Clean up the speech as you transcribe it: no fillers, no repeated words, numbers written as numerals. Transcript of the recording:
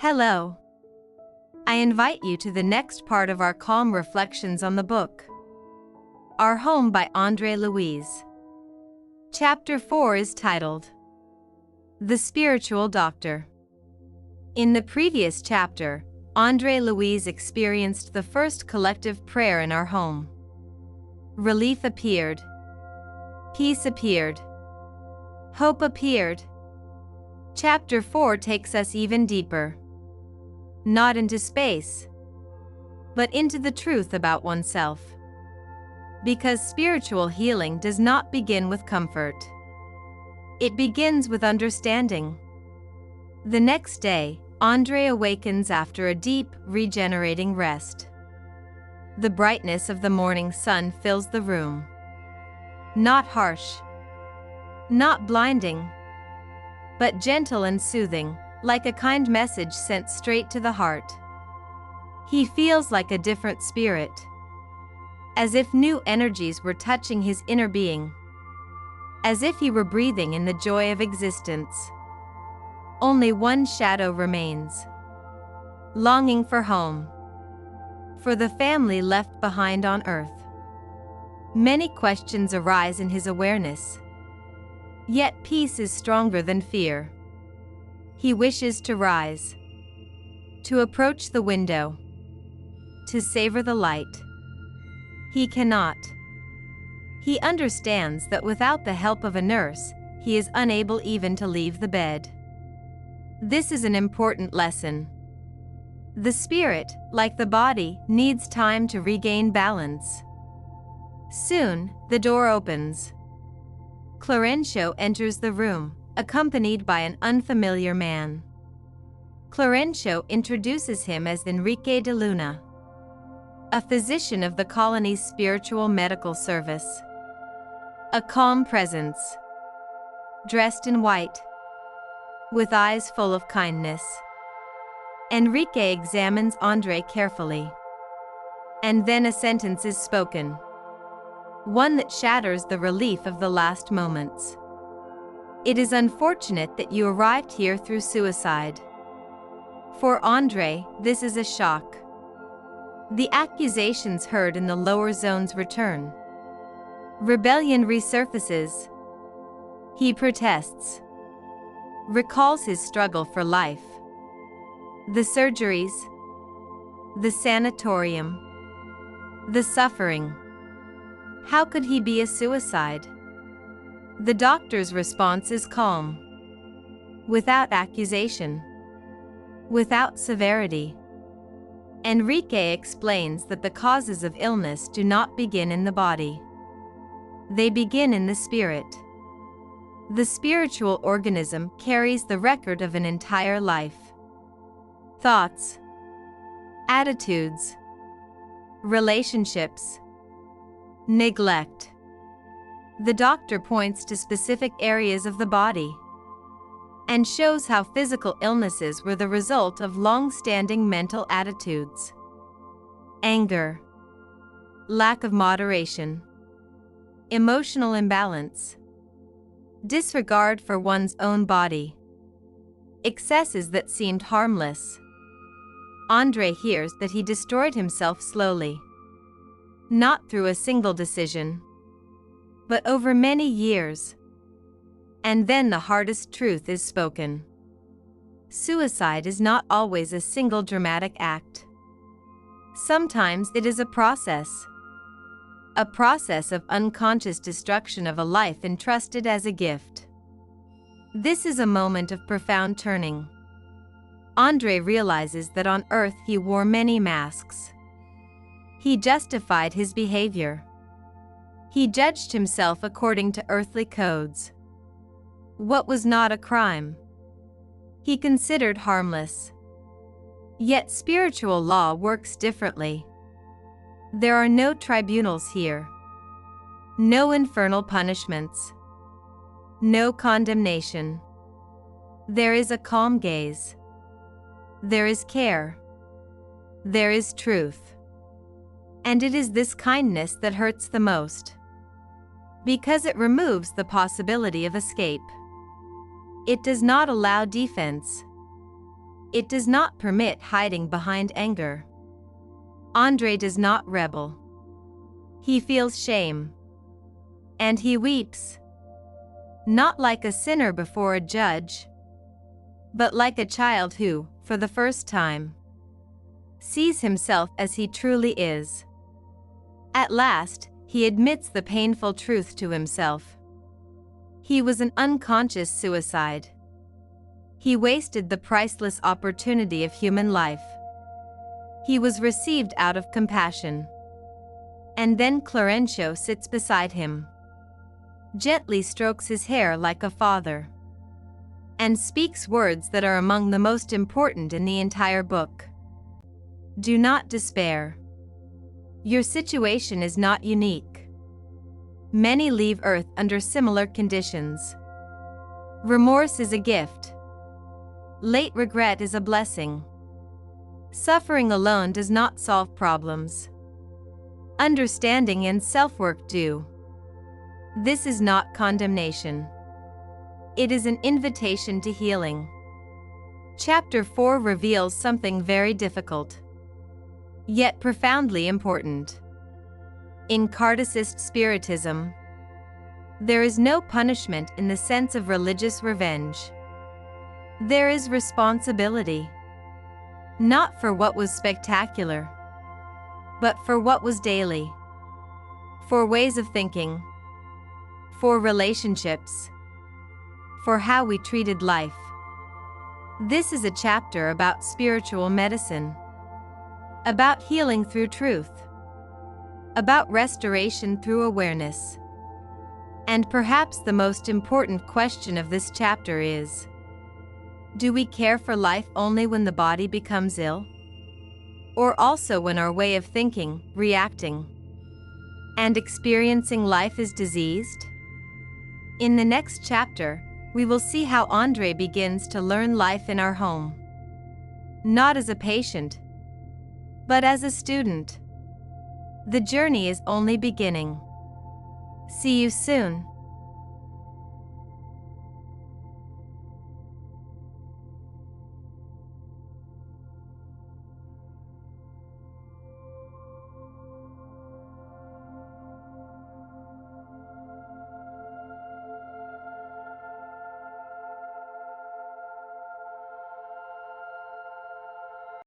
Hello. I invite you to the next part of our calm reflections on the book, Our Home by André Luiz. Chapter 4 is titled, The Spiritual Doctor. In the previous chapter, André Luiz experienced the first collective prayer in our home. Relief appeared. Peace appeared. Hope appeared. Chapter 4 takes us even deeper. Not into space, but into the truth about oneself. Because spiritual healing does not begin with comfort. It begins with understanding. The next day, André awakens after a deep, regenerating rest. The brightness of the morning sun fills the room. Not harsh, not blinding, but gentle and soothing, like a kind message sent straight to the heart. He feels like a different spirit, as if new energies were touching his inner being, as if he were breathing in the joy of existence. Only one shadow remains: longing for home, for the family left behind on earth. Many questions arise in his awareness, yet peace is stronger than fear. He wishes to rise, to approach the window, to savor the light. He cannot. He understands that without the help of a nurse, he is unable even to leave the bed. This is an important lesson. The spirit, like the body, needs time to regain balance. Soon, the door opens. Clarencio enters the room, accompanied by an unfamiliar man. Clarencio introduces him as Henrique de Luna, a physician of the colony's spiritual medical service. A calm presence, dressed in white, with eyes full of kindness. Henrique examines André carefully. And then a sentence is spoken. One that shatters the relief of the last moments. It is unfortunate that you arrived here through suicide. For André, this is a shock. The accusations heard in the lower zones return. Rebellion resurfaces. He protests. Recalls his struggle for life. The surgeries. The sanatorium. The suffering. How could he be a suicide? The doctor's response is calm. Without accusation. Without severity. Henrique explains that the causes of illness do not begin in the body. They begin in the spirit. The spiritual organism carries the record of an entire life. Thoughts, attitudes, relationships, neglect. The doctor points to specific areas of the body and shows how physical illnesses were the result of long-standing mental attitudes. Anger, lack of moderation, emotional imbalance, disregard for one's own body, excesses that seemed harmless. André hears that he destroyed himself slowly, not through a single decision, but over many years. And then the hardest truth is spoken. Suicide is not always a single dramatic act. Sometimes it is a process of unconscious destruction of a life entrusted as a gift. This is a moment of profound turning. André realizes that on earth he wore many masks. He justified his behavior. He judged himself according to earthly codes. What was not a crime, he considered harmless. Yet spiritual law works differently. There are no tribunals here. No infernal punishments. No condemnation. There is a calm gaze. There is care. There is truth. And it is this kindness that hurts the most, because it removes the possibility of escape. It does not allow defense. It does not permit hiding behind anger. André does not rebel. He feels shame. And he weeps. Not like a sinner before a judge, but like a child who, for the first time, sees himself as he truly is. At last, he admits the painful truth to himself. He was an unconscious suicide. He wasted the priceless opportunity of human life. He was received out of compassion. And then Clarencio sits beside him, gently strokes his hair like a father, and speaks words that are among the most important in the entire book. Do not despair. Your situation is not unique. Many leave Earth under similar conditions. Remorse is a gift. Late regret is a blessing. Suffering alone does not solve problems. Understanding and self-work do. This is not condemnation. It is an invitation to healing. Chapter 4 reveals something very difficult, yet profoundly important. In Kardecist Spiritism, there is no punishment in the sense of religious revenge. There is responsibility. Not for what was spectacular, but for what was daily. For ways of thinking. For relationships. For how we treated life. This is a chapter about spiritual medicine. About healing through truth. About restoration through awareness. And perhaps the most important question of this chapter is: do we care for life only when the body becomes ill? Or also when our way of thinking, reacting, and experiencing life is diseased? In the next chapter, we will see how André begins to learn life in our home. Not as a patient, but as a student. The journey is only beginning. See you soon.